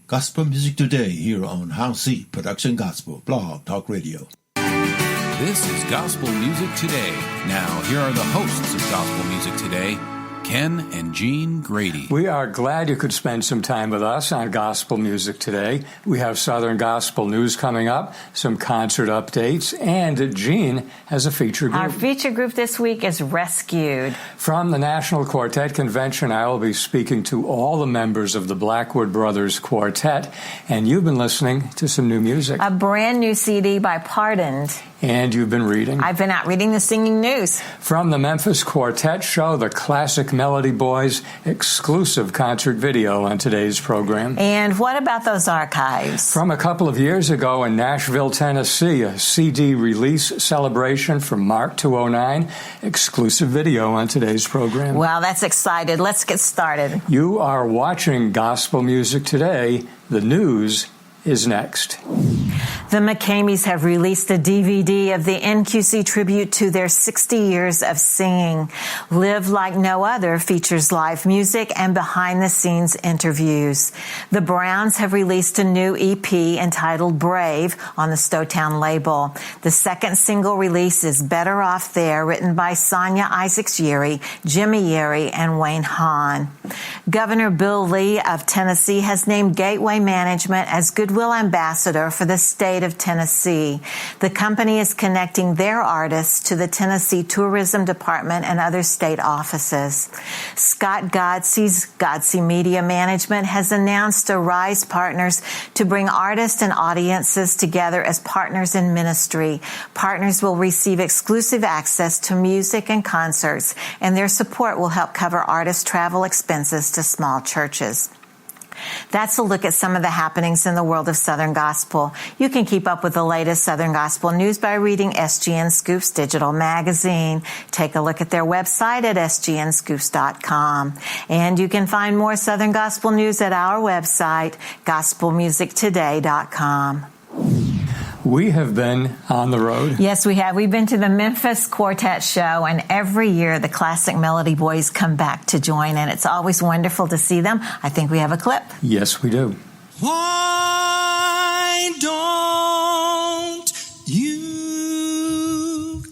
Gospel Music Today here on HOWCEE Production Gospel Blog Talk Radio. This is Gospel Music Today. Now, here are the hosts of Gospel Music Today, Ken and Jean Grady. We are glad you could spend some time with us on Gospel Music Today. We have Southern Gospel news coming up, some concert updates, and Jean has a feature group. Our feature group this week is Rescued. From the National Quartet Convention, I will be speaking to all the members of the Blackwood Brothers Quartet, and you've been listening to some new music. A brand new CD by Pardoned. And you've been reading? I've been out reading the singing news. From the Memphis Quartet show, the Classic Melody Boys exclusive concert video on today's program. And what about those archives? From a couple of years ago in Nashville, Tennessee, a CD release celebration from Mark 209, exclusive video on today's program. Well, that's excited. Let's get started. You are watching Gospel Music Today. The news is next. The McCameys have released a DVD of the NQC tribute to their 60 years of singing. Live Like No Other features live music and behind-the-scenes interviews. The Browns have released a new EP entitled Brave on the Stowtown label. The second single release is Better Off There, written by Sonia Isaacs-Yeri, Jimmy Yeri, and Wayne Hahn. Governor Bill Lee of Tennessee has named Gateway Management as Goodwill Ambassador for the state of Tennessee. The company is connecting their artists to the Tennessee Tourism Department and other state offices. Scott Godsee's Godsee Media Management has announced Arise Partners to bring artists and audiences together as partners in ministry. Partners will receive exclusive access to music and concerts, and their support will help cover artists' travel expenses to small churches. That's a look at some of the happenings in the world of Southern Gospel. You can keep up with the latest Southern Gospel news by reading SGN Scoops Digital Magazine. Take a look at their website at sgnscoops.com. And you can find more Southern Gospel news at our website, gospelmusictoday.com. We have been on the road. Yes, we have. We've been to the Memphis Quartet show, and every year the Classic Melody Boys come back to join, and it's always wonderful to see them. I think we have a clip. Yes, we do. Why don't you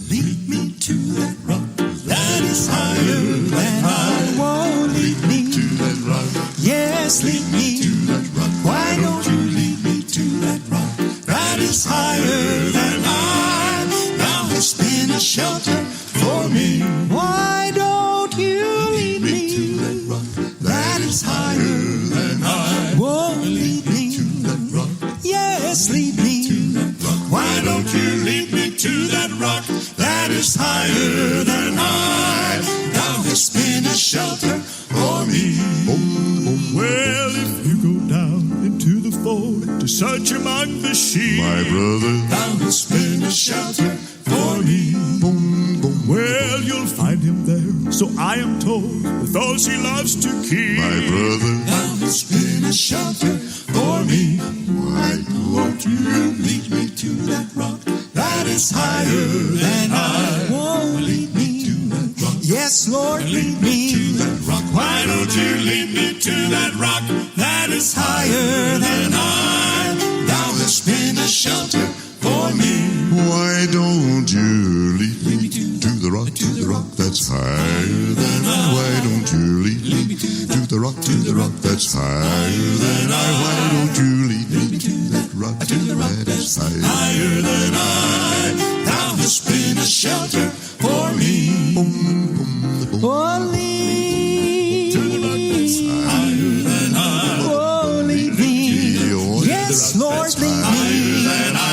lead me to that rock that is higher than I? Won't lead me to that rock. Yes, lead me to that rock. Why don't you lead me to that rock that is higher than I? Thou hast been a shelter for me. Why don't you lead me to that rock that is higher than I? Won't lead me to that rock. Yes, lead me to that rock. Why don't you lead me to that rock that is higher than I? Thou hast been a shelter for me. Well, if you go down into the fold to search among the sheep, my brother, thou hast been a shelter for me. Well, you'll find him there, so I am told, with those he loves to keep. My brother, thou hast been a shelter for me. Why won't you lead me to that rock that is higher than I? Won't lead me to that rock. Yes, Lord, lead me to that rock. Why don't you lead me to that rock that is higher than I? Thou hast been a shelter for me. Why don't you lead me to the rock that's higher than I? Why don't you lead me to the rock that's higher than I? Why don't you lead me to that rock that's higher than I? Thou hast been a shelter for me. Oh, lead to the rock that's higher than I. Oh, lead me. Yes, Lord, lead me.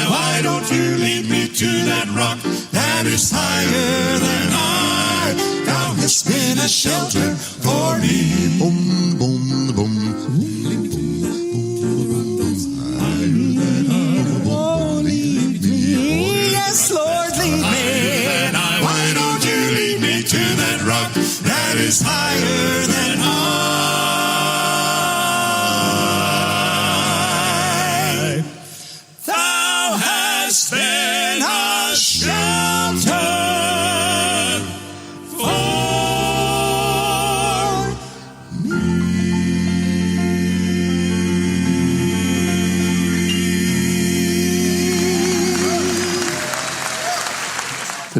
Why don't you lead me to that rock that is higher than I? Thou hast been a shelter for me. Boom, boom, boom. Higher than I. Oh, lead me. Yes, Lord, lead me. Why don't you lead me to that rock that is higher than I? Thou hast been a shelter for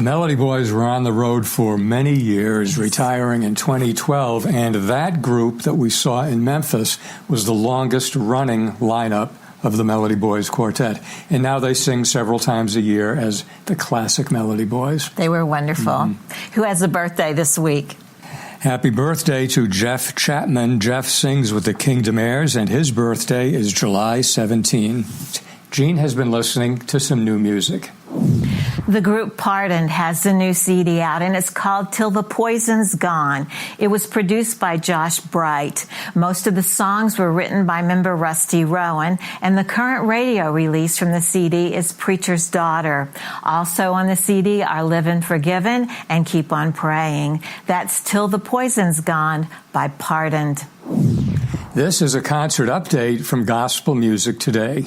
Melody Boys were on the road for many years, retiring in 2012, and that group that we saw in Memphis was the longest-running lineup of the Melody Boys Quartet. And now they sing several times a year as the Classic Melody Boys. They were wonderful. Who has a birthday this week? Happy birthday to Jeff Chapman. Jeff sings with the Kingdomaires, and his birthday is July 17. Jean has been listening to some new music. The group Pardoned has the new CD out, and it's called Till the Poison's Gone. It was produced by Josh Bright. Most of the songs were written by member Rusty Rowan, and the current radio release from the CD is Preacher's Daughter. Also on the CD are Livin' Forgiven and Keep on Praying. That's Till the Poison's Gone by Pardoned. This is a concert update from Gospel Music Today.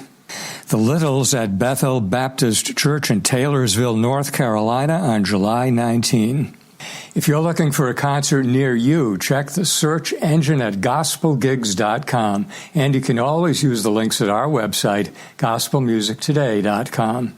The Littles at Bethel Baptist Church in Taylorsville, North Carolina on July 19. If you're looking for a concert near you, check the search engine at gospelgigs.com, and you can always use the links at our website, gospelmusictoday.com.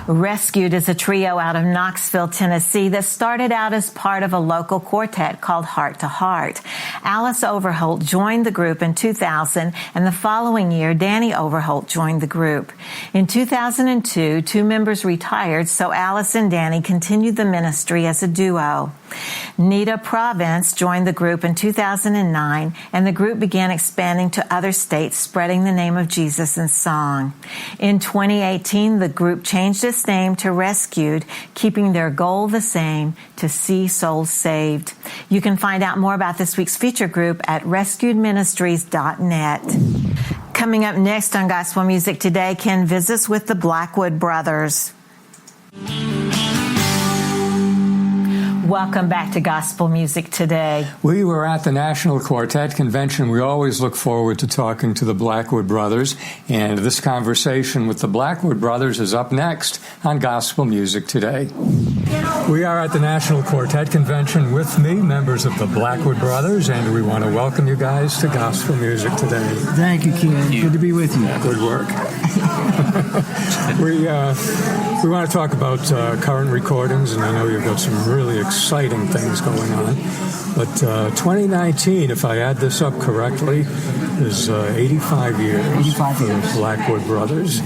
Rescued is a trio out of Knoxville, Tennessee that started out as part of a local quartet called Heart to Heart. Alice Overholt joined the group in 2000, and the following year, Danny Overholt joined the group. In 2002, two members retired, so Alice and Danny continued the ministry as a duo. Nita Province joined the group in 2009, and the group began expanding to other states, spreading the name of Jesus in song. In 2018, the group changed its name to Rescued, keeping their goal the same, to see souls saved. You can find out more about this week's feature group at rescuedministries.net. Coming up next on Gospel Music Today, Ken visits with the Blackwood Brothers. Welcome back to Gospel Music Today. We were at the National Quartet Convention. We always look forward to talking to the Blackwood Brothers, and this conversation with the Blackwood Brothers is up next on Gospel Music Today. We are at the National Quartet Convention with me, members of the Blackwood Brothers, and we want to welcome you guys to Gospel Music Today. Thank you, Ken. Good to be with you. Good work. We want to talk about current recordings, and I know you've got some really exciting things going on. But 2019, if I add this up correctly, is 85 years for the Blackwood Brothers.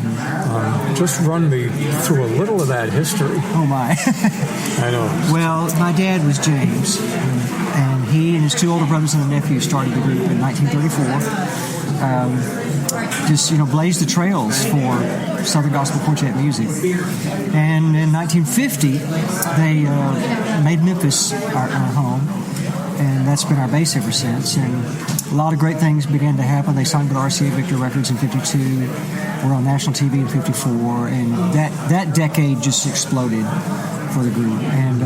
Just run me through a little of that history. Oh, my. I know. Well, my dad was James, and he and his two older brothers and a nephew started the group in 1934. Blazed the trails for Southern Gospel Quartet music. And in 1950, they made Memphis our home, and that's been our base ever since. And a lot of great things began to happen. They signed with RCA Victor Records in 52. We're on national TV in 54, and that decade just exploded for the group. And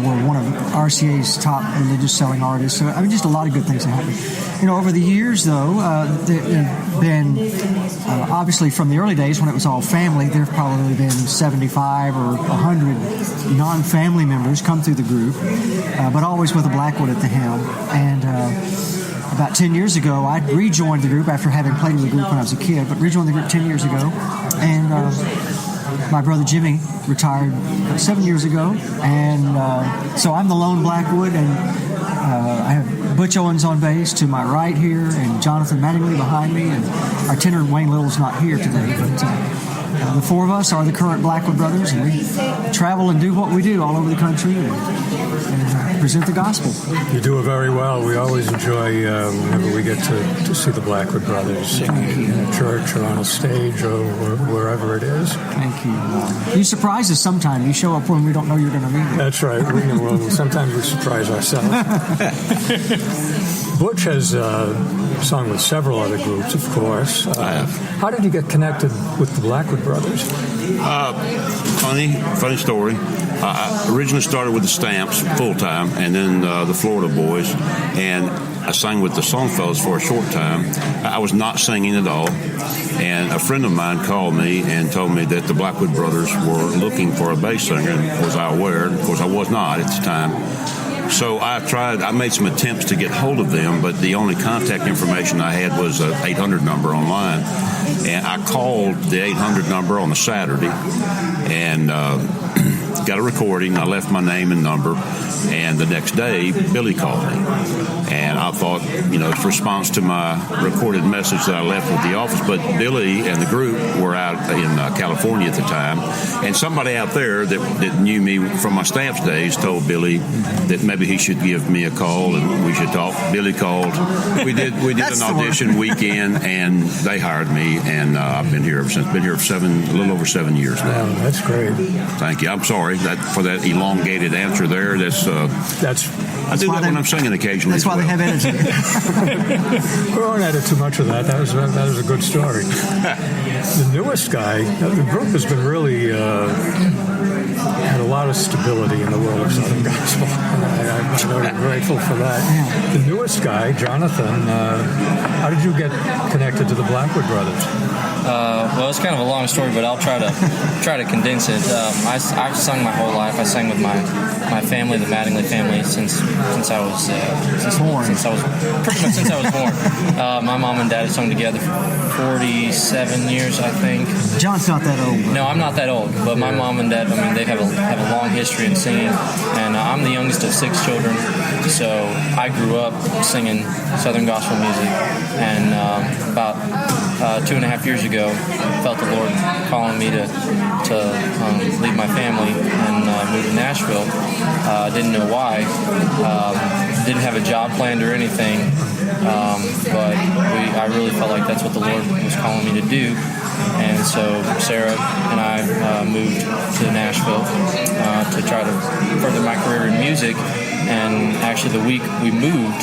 we're one of RCA's top religious selling artists. So just a lot of good things happened. Over the years, though, there have been obviously from the early days when it was all family, there have probably been 75 or 100 non-family members come through the group, but always with a Blackwood at the helm. And about 10 years ago, I rejoined the group after having played with the group when I was a kid, but rejoined the group 10 years ago. And my brother Jimmy retired 7 years ago, and so I'm the lone Blackwood, and I have Butch Owens on bass to my right here, and Jonathan Mattingly behind me, and our tenor Wayne Little's not here today, but the four of us are the current Blackwood Brothers, and we travel and do what we do all over the country and present the gospel. You do it very well. We always enjoy whenever we get to see the Blackwood Brothers singing in a church or on a stage or wherever it is. Thank you. You surprise us sometimes. You show up when we don't know you're going to be there. That's right. Sometimes we surprise ourselves. Butch has sung with several other groups, of course. I have. How did you get connected with the Blackwood Brothers? Funny story. I originally started with the Stamps full-time, and then the Florida Boys, and I sang with the Songfellows for a short time. I was not singing at all, and a friend of mine called me and told me that the Blackwood Brothers were looking for a bass singer, and was I aware? Of course, I was not at the time. So I made some attempts to get hold of them, but the only contact information I had was an 800 number online. And I called the 800 number on a Saturday and got a recording. I left my name and number, and the next day, Billy called me. And I thought, it's a response to my recorded message that I left with the office. But Billy and the group were out in California at the time, and somebody out there that knew me from my Stamps days told Billy that maybe he should give me a call and we should talk. Billy called. We did an audition weekend, and they hired me, and I've been here ever since. Been here for a little over 7 years now. Wow, that's great. Thank you. I'm sorry for that elongated answer there. I do that when I'm singing occasionally. That's why they have editing. We won't edit too much of that. That was a good story. The newest guy, the group has been really had a lot of stability in the world of Southern gospel. I'm very grateful for that. The newest guy, Jonathan, how did you get connected to the Blackwood Brothers? Well, it's kind of a long story, but I'll try to condense it. I've sung my whole life. I sang with my family, the Mattingly family, since I was born. My mom and dad have sung together for 47 years, I think. John's not that old. No, I'm not that old, but my mom and dad, they have a long history in singing, and I'm the youngest of 6 children, so I grew up singing Southern gospel music, and about 2.5 years ago, felt the Lord calling me to leave my family and move to Nashville. Didn't know why. Didn't have a job planned or anything, but I really felt like that's what the Lord was calling me to do. And so Sarah and I moved to Nashville to try to further my career in music. And actually, the week we moved,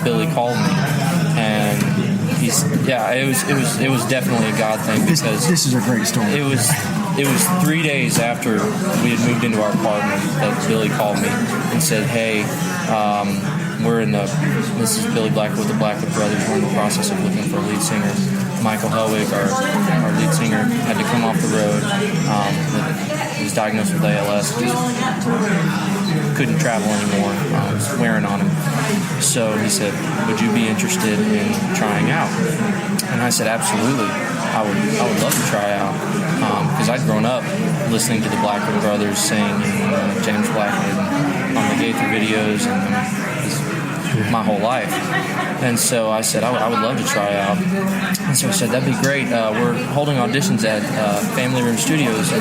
Billy called me, and it was definitely a God thing, because this is a great story. It was 3 days after we had moved into our apartment that Billy called me and said, "Hey, this is Billy Blackwood with the Blackwood Brothers. We're in the process of looking for a lead singer. Michael Helwig, our lead singer, had to come off the road. He was diagnosed with ALS. Couldn't travel anymore. It was wearing on him. So he said, would you be interested in trying out?" And I said, absolutely. I would love to try out, because I'd grown up listening to the Blackwood Brothers sing, and James Blackwood on the Gaither videos, and my whole life. And so I said, I would love to try out. And so I said, that'd be great. We're holding auditions at Family Room Studios in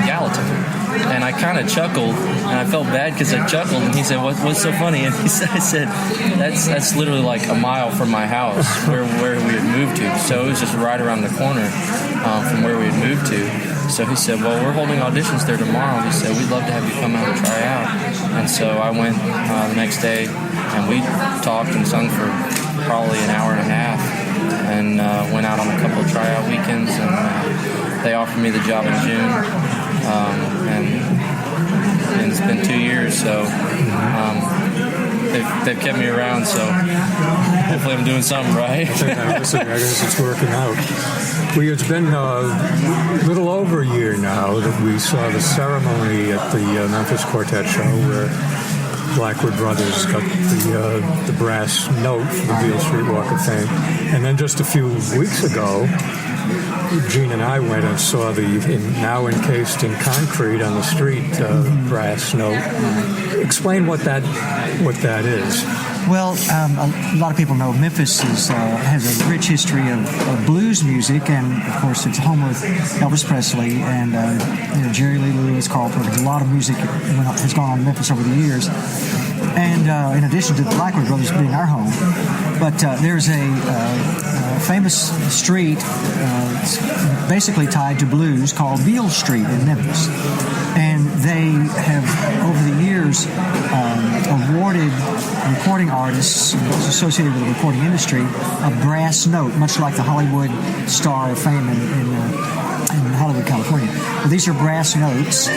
Gallatin. And I kind of chuckled, and I felt bad because I chuckled, and he said, what's so funny? And I said, that's literally like a mile from my house where we had moved to. So it was just right around the corner from where we had moved to. So he said, well, we're holding auditions there tomorrow. He said, we'd love to have you come out and try out. And so I went the next day, and we talked and sung for probably an hour and a half, and went out on a couple of tryout weekends, and they offered me the job in June, and it's been 2 years, so they've kept me around, so hopefully I'm doing something right. I guess it's working out. It's been a little over a year now that we saw the ceremony at the Memphis Quartet show where Blackwood Brothers got the brass note for the Beale Street Walk of Fame. And then just a few weeks ago, Gene and I went and saw the now encased in concrete on the street brass note. Explain what that is. Well, a lot of people know Memphis has a rich history of blues music, and of course it's home of Elvis Presley and Jerry Lee Lewis, Carl Perkins. A lot of music has gone on in Memphis over the years. And in addition to the Blackwood Brothers being our home, but there's a famous street basically tied to blues called Beale Street in Memphis. And they have, over the years, awarded recording artists and those associated with the recording industry a brass note, much like the Hollywood Star of Fame in Hollywood, California. Well, these are brass notes,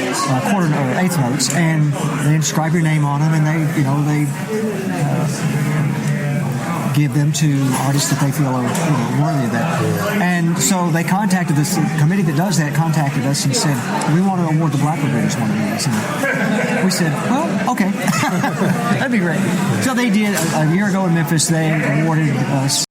quarter or eighth notes, and they inscribe your name on them, and give them to artists that they feel are worthy of that. And so they contacted us. The committee that does that contacted us and said, we want to award the Blackwood Brothers one of these. And we said, well, okay. That'd be great. So they did. A year ago in Memphis, they awarded us